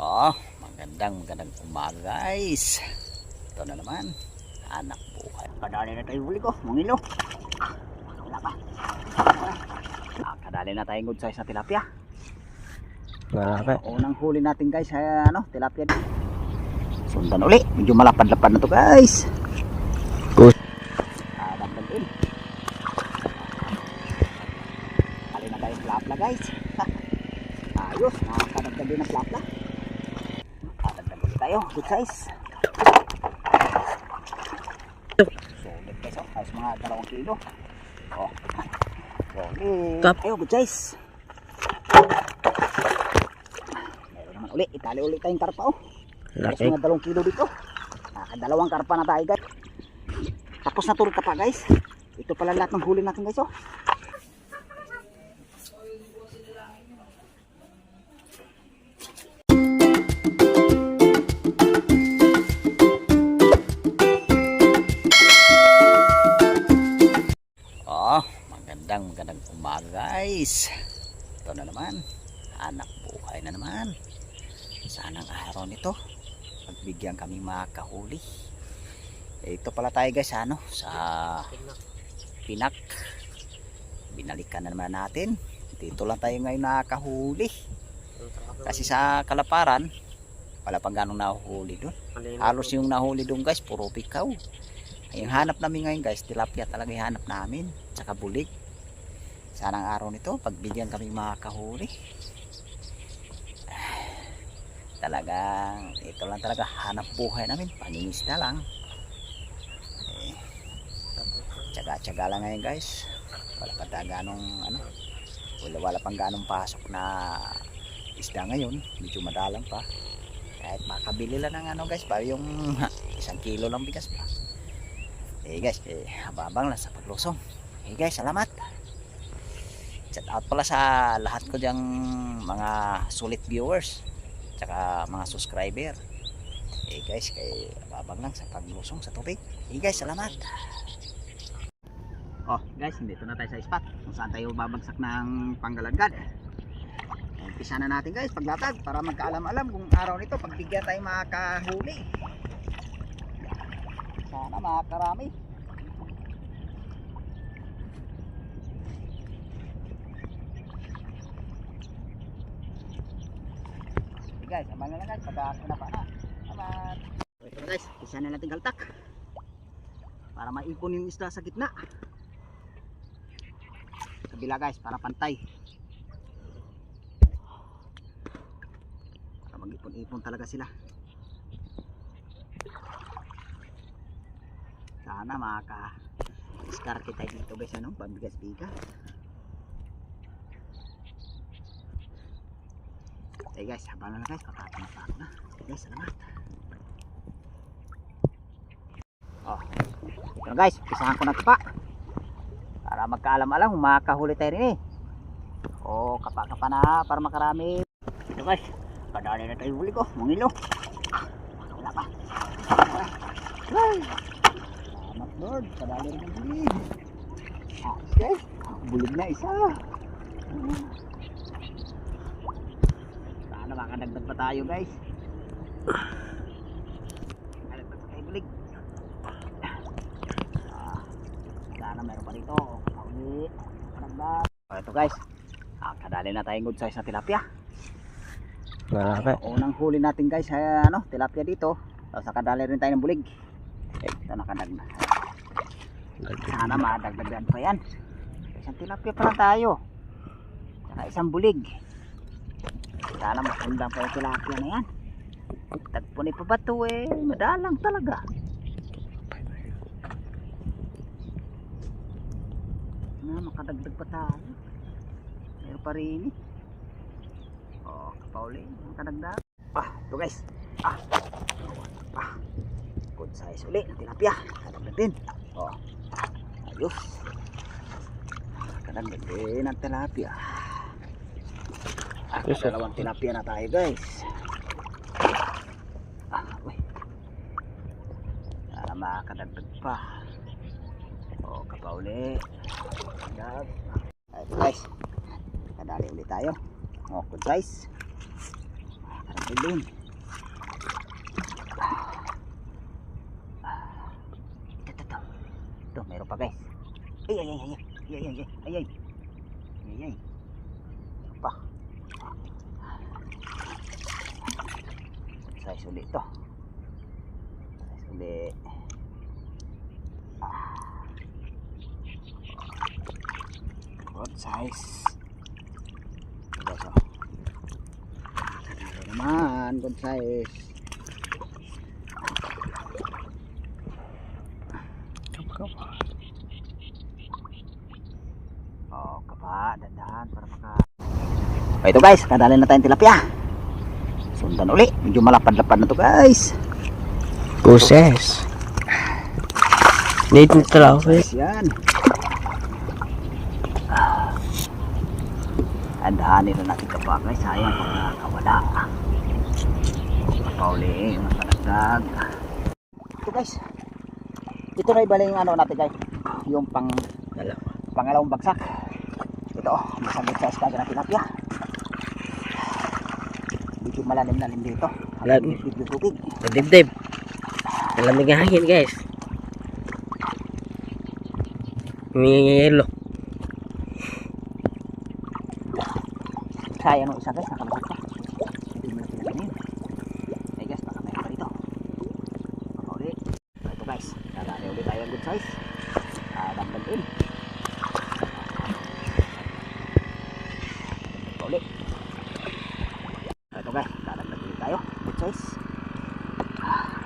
Oh, magandang umaga guys. Ito na naman, anak buhay. Kadali na tayo huli ko, mungilo. Wala pa. Kadali na tayong good size na tilapia. Unang huli natin guys, tilapia din. Sundan uli, medyo malapad-lapad na to guys. Dagdag din. Dali na tayong plapla guys. Ayos, nakakadagdag din ng plapla. Tayo, good size. Solid guys, ayos mga 2 kilo. Solid. Tayo, good size. Meron naman uli, itali ulit tayong karpa ayos mga 2 kilo dito. Nakadalawang karpa na tayo guys. Tapos natulog ka pa guys. Ito pala lahat ng huli natin guys. Magandang umaga guys. Ito na naman, anak buhay na naman. Sanang araw nito pagbigyan kami makahuli. Ito pala tayo guys sa Pinak. Binalikan na naman natin. Dito lang tayo ngayon nakahuli. Kasi sa Kalaparan wala pang ganong nahuli doon. Halos yung nahuli doon guys puro pikaw. Yung hanap namin ngayon guys, tilapia talaga yung hanap namin, tsaka bulig. Sanang araw nito pagbigyan kami makahuli. Talagang ito lang talaga hanap buhay namin, pangingisda lang. Tsaga-tsaga lang ngayon guys. Wala pa ganong wala pang ganong pasok na isda ngayon, medyo madalang pa. Kahit makabili lang ng guys, para yung 1 kilo lang bigas pa. Guys, habang lang sa paglusong. Guys, salamat. Shout out pala sa lahat ko diyang mga sulit viewers tsaka mga subscriber. Guys, habang lang sa paglusong sa tubig. Guys, salamat. Guys, dito na tayo sa spot kung saan tayo babagsak ng panggalagad. Umpisa na natin guys paglatag para magkaalam-alam kung araw nito pagbigyan tayo makahuli. Sana makakarami. Guys, abang na lang guys pagka pinapa na. Salamat. Ito na guys, isa na natin galtak para maipon yung isda sa gitna. Kabila guys para pantay. Para mag-ipon-ipon talaga sila. Sana makaka-diskarte tayo dito guys, pambigas-bigas. Guys, habang na guys, pagkakapag na. Guys, salamat. Ito na guys, pisahan ko na ito pa para magkaalam-alam kung makahuli tayo rin kapa-kapa na para makarami. Ito guys, kadali na tayo huli ko, mungilo. Wala pa. Salamat Lord, kadali rin ang bulig. Guys, bulig na isa. Sana makadagdag pa tayo guys. Kadagdag pa tayo bulig. Sana meron pa dito. Kadagdag. Ito guys, kadali na tayong good size na tilapia. Unang huli natin guys tilapia dito. Tapos nakadali rin tayo ng bulig. Ito nakadagdag. Sana madagdagan pa yan. Isang tilapia pa lang tayo, saka isang bulig. Sana makundang pa yung tilapia na yan. Tagpo ni pabato madalang talaga. Makadagdag pa tayo. Meron pa rin kapauli, makadagdag. Ito guys. Good size ulit ng tilapia. Kadagdag din. Ayos. Kadagdag din ng tilapia. Dalawang tilapia na tayo guys. Sana makadagdag pa. Kapauli. Ayos guys. Kadali ulit tayo. Good size. Ayun. Ito. Ito, meron pa guys. Ay. Meron pa. Size ulit ito. Size ulit. Good size. Ito so. Ito naman, good size. Oh, kapa, dandan para maka. Oh, ito guys, kadali na tayong tilapia. Sundan uli, medyo malapad-lapad na to guys. Boses. Need na travel. Guys, yan. Andahanin na natin kapa guys, sayang kung nakakawala. Pauli, masalagdag. Ito guys, ito na ibaling ano natin guys, yung pangalawang bagsak. Ito, masagit sa eskaga ng tilapia. Medyo malalim-lalim dito. Malalim. Medyo tubig. Madibdib. Malamig ang hangin guys. Yelo. Sayang ang isa guys, nakalabas pa. Hindi mo na pinaganin. Ay guys, baka may pa dito. Pauli. Ito guys, dadali ulit tayo ang good size. Dagdag in. Pauli. Ito guys, dadagdag ulit tayo. Good size.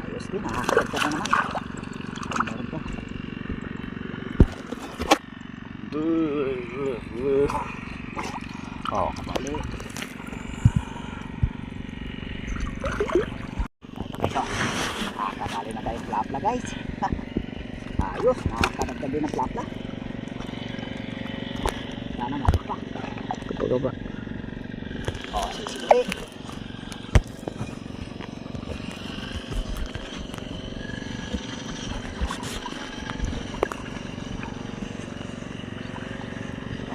Ayos din, nakakagdag na naman. Meron to. Oh, kabali. Ito guys, oh. Nakakadali na tayong plapla guys. Ayos, nakakadagdag din ng plapla. Sana nga pa. Kapag ba? Oh, sige.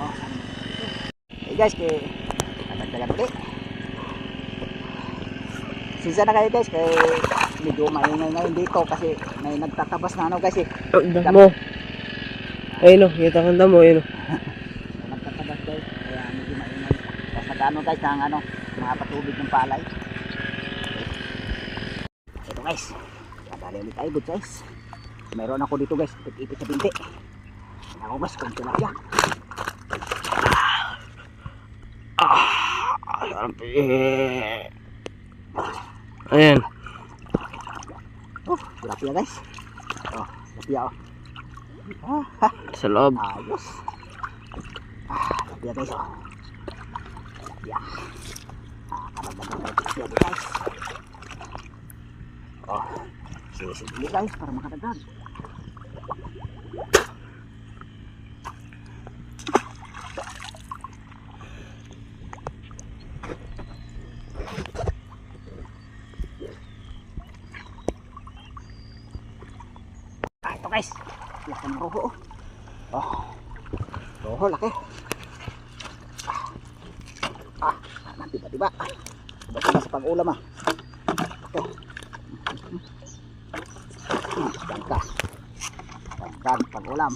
Oh, hey guys, nadagdagan ulit. Sisa na kayo guys, kay medyo maingay ngayon dito kasi may nagtatabas na ano guys eh. Ang damo. Ayun o, kita kang damo, ayun o. May nagtatabas guys, kaya medyo maingay. Tapos nagano guys ng ano, mga patubig ng palay. Ito guys, nadali ulit tayo good guys. Meron ako dito guys, ipit sa binti. Ako guys, kung tilapia. Ayan. Oh, tilapia guys. Oh, tilapia oh. Sa loob. Ayos. Tilapia guys oh. Tilapia. Karagdagan tayo tilapia guys. Oh, sige guys para makadagdag. Ito guys, laki ng roho. Oh, roho laki. Tiba-tiba. Tiba-tiba sa pag-ulam ah. Okay. Bangka. Bangka pag-ulam.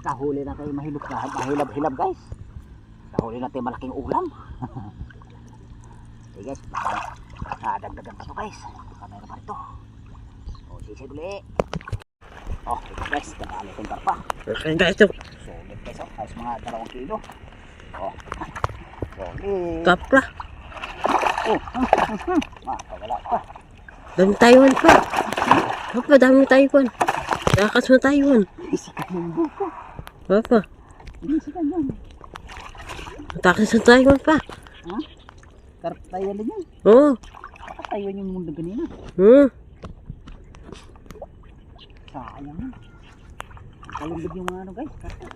Kahuli na kayo mahilab-hilab guys. Kahuli natin malaking ulam. Okay guys, dagdagan pa to guys. Kamera pa rito. O, sisi duli. Oh, ito guys, dadali itong karpa. Kaya guys ito. Sulit guys, oh. Ayos mga 2 kilo. Oh, sulit. Kapra. Oh, wala pa. Dami Taiwan pa. Papa, dami Taiwan. Nakakas mo Taiwan. Isikat yung buko. Papa. Hindi isikat yun. Takas sa Taiwan pa. Ha? Karpa Taiwan din yan. Oo. Karpa Taiwan yung mundo kanina. Sayang yun. Kalumbog yung mga ano guys. Karpa.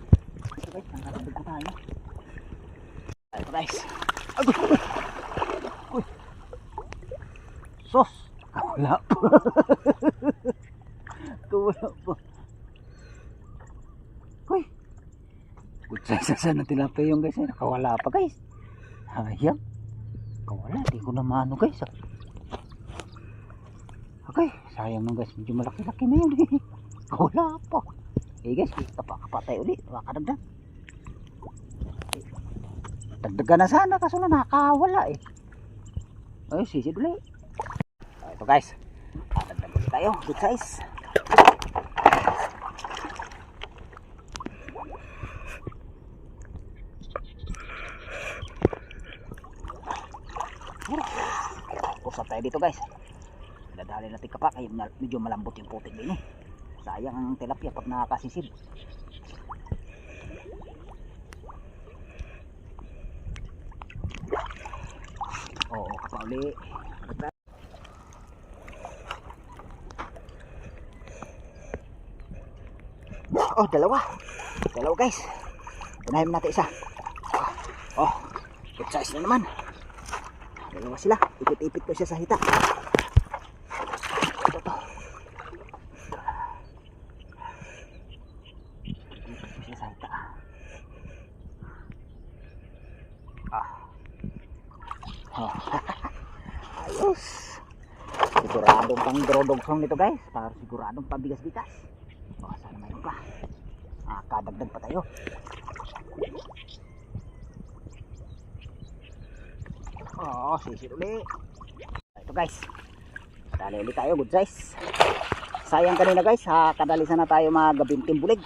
Ito guys, nakakalubog ko tayo. Ito guys. Uy. Sos. Wala pa. Wala pa. Good size na tilapia yung guys. Nakawala pa guys. Hayang. Kawala. Di ko na maano guys. Okay. Sayang nung guys. Medyo malaki-laki na yun. Kawala pa. Guys. Kapatay ulit. Makadagdag. Dagdagan na sana. Kaso na nakawala Ay sisid ulit. Ito guys. Dagdag ulit tayo. Good size. Kusap tayo dito guys. Dadali natin kapak. Ay, medyo malambot yung putik din Sayang ang tilapia pag nakakasisid. Oo, kapauli. Oh, dalawa guys. Unahin natin isa. Oh, good size na naman. Dalawa sila. Ipit-ipit ko siya sa hita. Ito to. Ipit ko siya sa hita. Oh. Ayos. Siguradong pang drodog song nito guys. Para siguradong pabigas-bigas. Oh, sana mayroon pa. Kadagdag pa tayo. Oh, sisid ulit. Ito guys. Dali ulit tayo, good size. Sayang kanina guys, kadalisan na tayo mga gabinting bulig.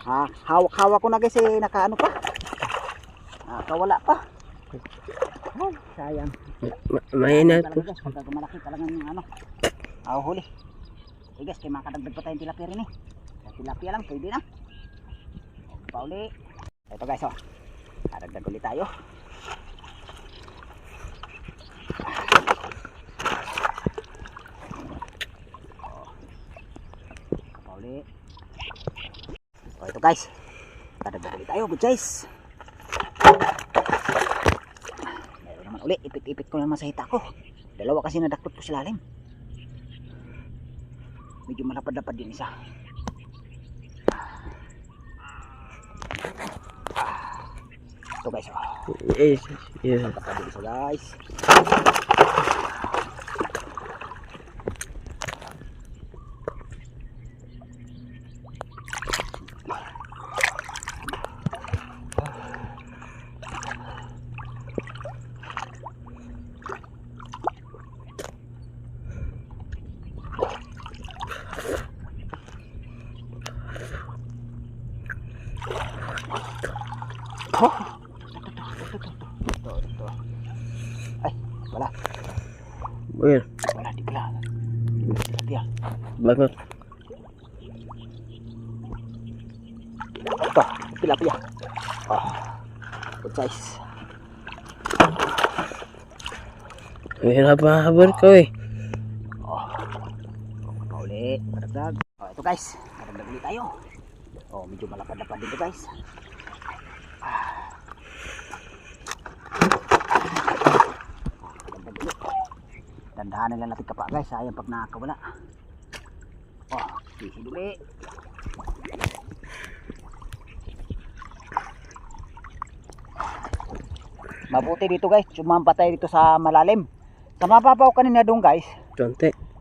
Hawak-hawak ko na guys nakaano pa. Nakawala pa. Oh, sayang. Mainit po. Guys, pag malaki talaga yung huli. Okay guys, kaya makadagdag pa tayong tilapia rin Tilapia lang, pwede na. Pa uli. Ito guys, kadagdag ulit tayo. Pauli. Ito guys. Kadagdag ulit tayo, good size. Meron naman uli, ipit-ipit ko naman sa hita ko. Dalawa kasi nadakot ko sa lalim. Medyo malapad-lapad din isa. Ito guys, Yes, yeah. malapad din isa guys. Ito. Ay, wala. Ayan. Wala, di pala. Tilapia. Bangot. Ito, tilapia. Oh, good size. Ayan, habang ko Oh, pauli, kadagdag. Oh, ito guys, kadagdag ulit tayo. Oh, medyo malapad-lapad dito guys. Dandahanan lang natin kapa guys, sayang pag nakakawala. Oh, sisid ulit. Mabuti dito guys, sumampa tayo dito sa malalim. Sa mababaw kanina doon guys,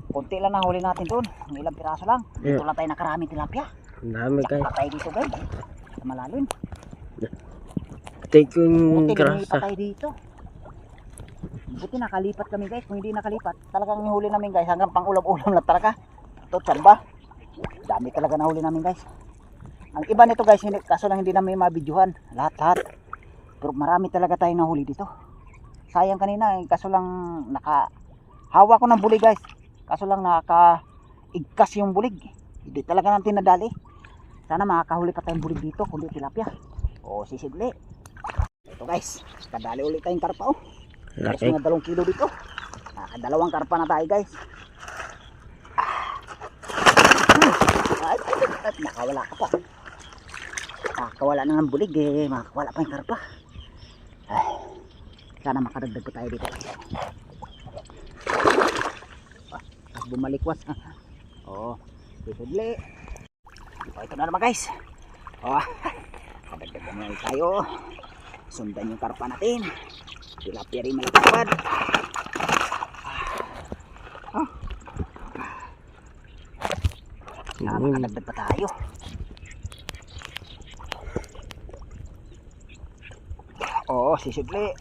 konti lang nahuli natin doon. Ilang piraso lang. Dito lang tayo nakaraming tilapia. Ang dami guys. Patay dito guys, sa malalim. Take yung Buti grasa. tayo dito. Buti nakalipat kami guys. Kung hindi nakalipat, talagang huli namin guys. Hanggang pang ulam-ulam na talaga. Ito, tsamba. Dami talaga nahuli namin guys. Ang iba nito guys, kaso lang hindi namin mabidyohan. Lahat-lahat. Pero marami talaga tayong nahuli dito. Sayang kanina kaso lang hawak ko ng bulig guys. Kaso lang igkas yung bulig. Hindi talaga natin nadali. Sana makakahuli pa tayong bulig dito. Kundi tilapia. O sisidli. Ito guys, kadali ulit tayong karpa Laki. Mga 2 kilo dito. Nakadalawang karpa na tayo guys. At nakawala ka pa. Nakawala na ng bulig makakawala pa yung karpa. Sana makadagdag pa tayo dito. Bumalikwas. Oh, sisidli. Ito na naman guys. Oh, kadagdag Ganyan tayo. Sundan yung karpa natin. Tilapia rin malapad. Nakakadagdag pa tayo. Oo, sisigli.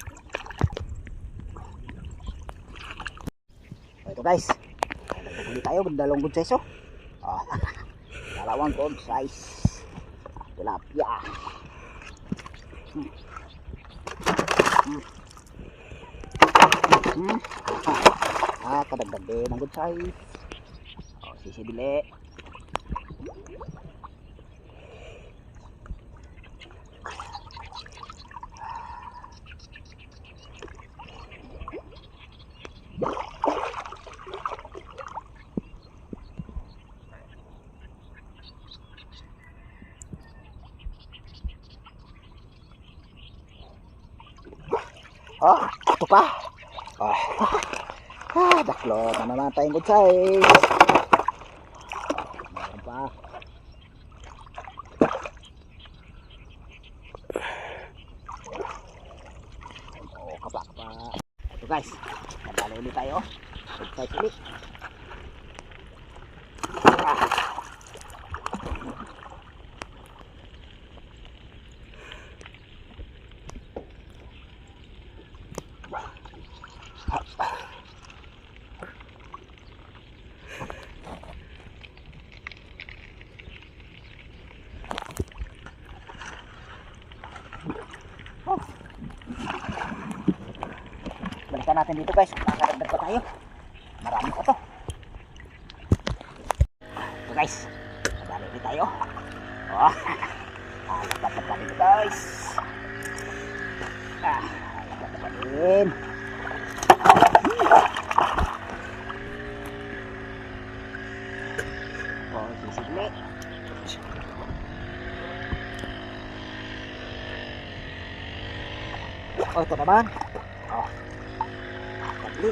Ito guys. Nagpapuli tayo. Dalawang good size oh. Dalawang good size. Tilapia. Kadagdag din ang good size. Sisibili. Ito pa. Baklot na naman tayong good size. Meron pa. Kapa. Ito guys. Nadalo ulit tayo. Good size ulit. Balikan natin dito guys, makakadagdag pa tayo. Marami pa to. Ito guys, nadali ulit tayo. Dapat pa dito guys. Dapat pa din. Sisigli. Ito naman. Tagli.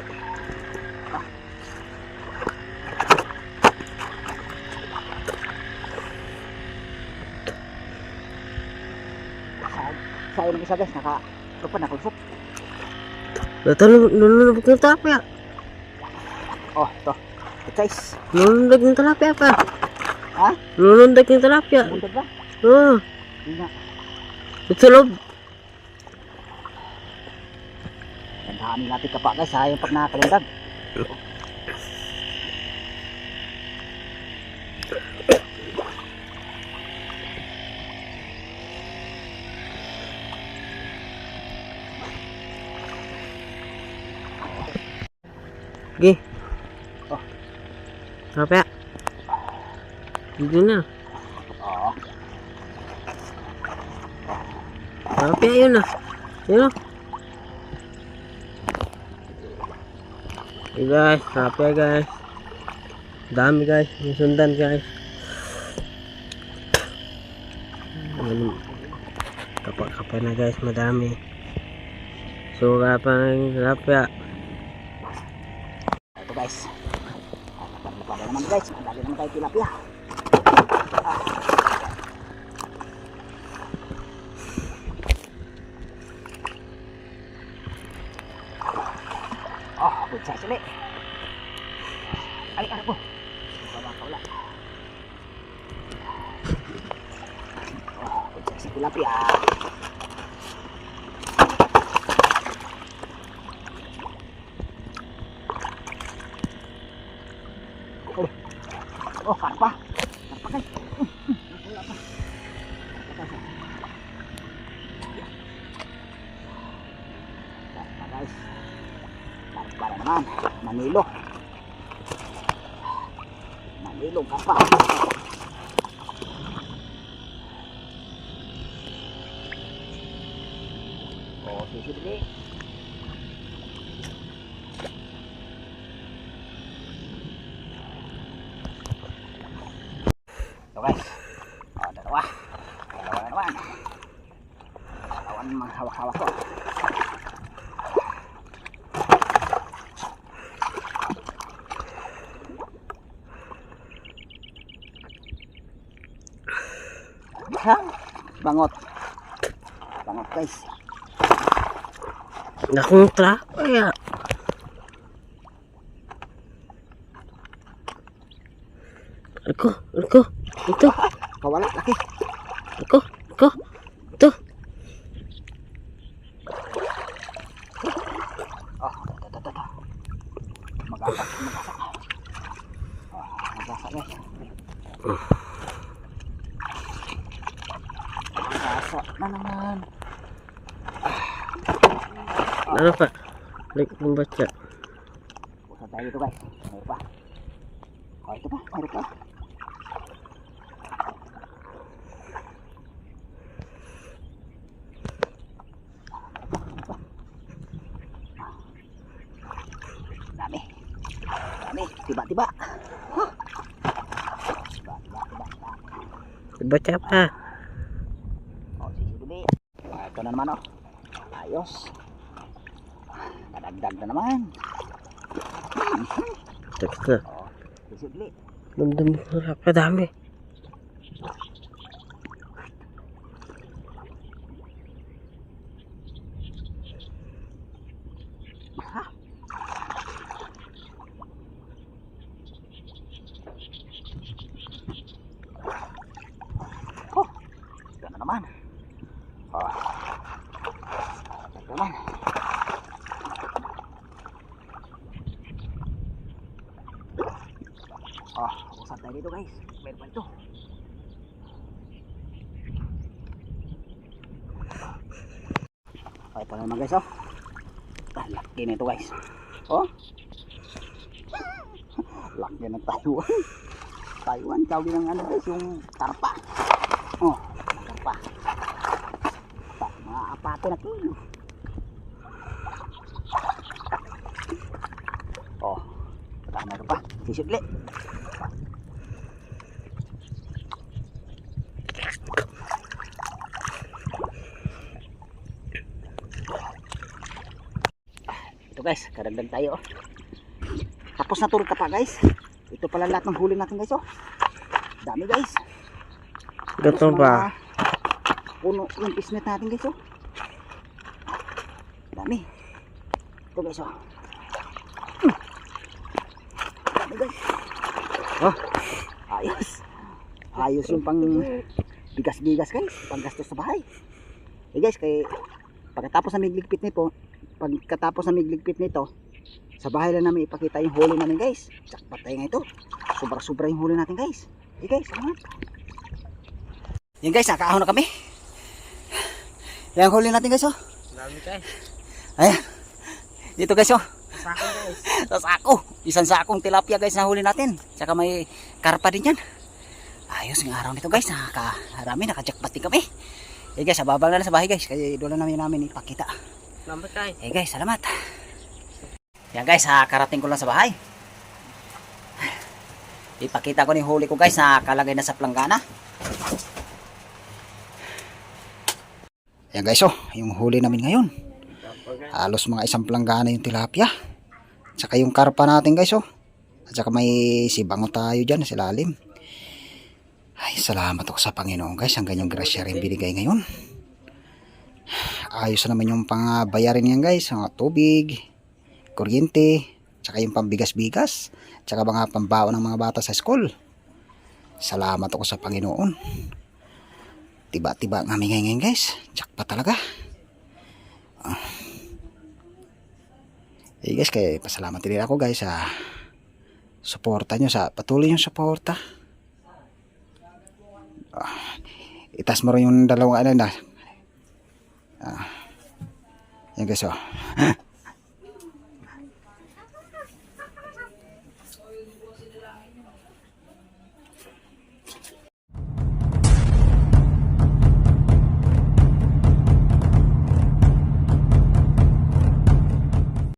Sayang ng isa guys, nakalupan na kulsok. Nununod ng tilapia. Ito. Good size. Nununod ng tilapia pa. Ha? Nununod ng tilapia. Bundad ba? Oo. Hindi nga. Ito loob. Gandahan natin ka pa guys, sayang pag nakakalindag. Sige. Tilapia. Dito na. Tilapia yun na. Yun o. Hey guys, tilapia guys. Dami guys, yung sundan guys. Kapag na guys, madami. Suka pa na yung tilapia. Ito guys. Napaglapada naman guys, madali naman tayo tilapia. Good size ulit. Alik po. Babakaw lang. Good size na tilapia. Karpa. Karpa guys. Wala pa. Karpa guys. Karpa na naman. Manilo. Manilo karpa. Sisibili. Ito guys. Dalawa. Dalawa na naman. Dalawa na mga hawak-hawak ko. Bangot. Bangot guys. Nakong trap kaya. Ako. Ito. Kawala, laki. Ako. Ito. Oh, ito. Magasak. Magasak guys. Magasak na naman. Ano pa? Like membaca. Usah tayo dito guys. Mayroon pa. Oh, ito pa. Mayroon pa. Dami. Tiba-tiba. Baca apa? Oh, sisi dulu. Ah, ito na naman oh. Ayos. Nadagdag na naman. Ito. Oh, sisi dulu. Dum apa dami? Oh, ito na naman. Oh. Ito naman. Oh, usap tayo dito guys. Meron pa ito. Oh, ito na naman guys oh. Laki na ito guys. Oh. Laki ng Taiwan. Taiwan, tawag ng ano guys, yung karpa. Oh, karpa. Mga apato na ito. Oh, tama ito pa. Sisudli. Ito guys, karagdag tayo. Tapos natulog ka pa guys. Ito pala lahat ng huli natin guys oh. Dami guys. Gato ba? Puno yung pisnet natin guys oh. Dami. Ito guys oh. Dami guys. Oh, ayos. Ayos yung pang bigas-bigas guys. Panggastos sa bahay. Eh guys, kay pagkatapos na migligpit nito, sa bahay lang namin ipakita yung huli namin guys. Jackpot tayo nga ito. Sobra-sobra yung huli natin guys. Okay guys, salamat. Yan guys, nakaahon na kami. Yan huli natin guys oh. Dami guys. Ayan. Dito guys oh. Sako guys. Sa sako. Isang sakong tilapia guys na huli natin. Tsaka may karpa din yan. Ayos yung araw nito guys. Naka-jackpot din kami. Eh guys, ababang na lang sa bahay guys. Kaya doon namin ipakita. Salamat guys. Eh guys, salamat. Yan guys, karating ko lang sa bahay. Ipakita ko ni huli ko guys na kalagay na sa planggana. Yan guys oh, yung huli namin ngayon. Halos mga isang planggana yung tilapia. Tsaka yung karpa natin guys oh. At saka may sibango tayo dyan sa ilalim. Ay, salamat ako sa Panginoon guys. Ang ganyang grasya rin binigay ngayon. Ayos na naman yung pangbayarin yan guys. Mga tubig, kuryente, tsaka yung pambigas-bigas, tsaka mga pambaon ng mga bata sa school. Salamat ako sa Panginoon. Tiba-tiba ang aming ngayon guys. Jackpot talaga. Eh guys, kaya pasalamat din ako guys sa suporta nyo, sa patuloy yung suporta. Itas mo rin yung dalawang ano na. Yan guys oh.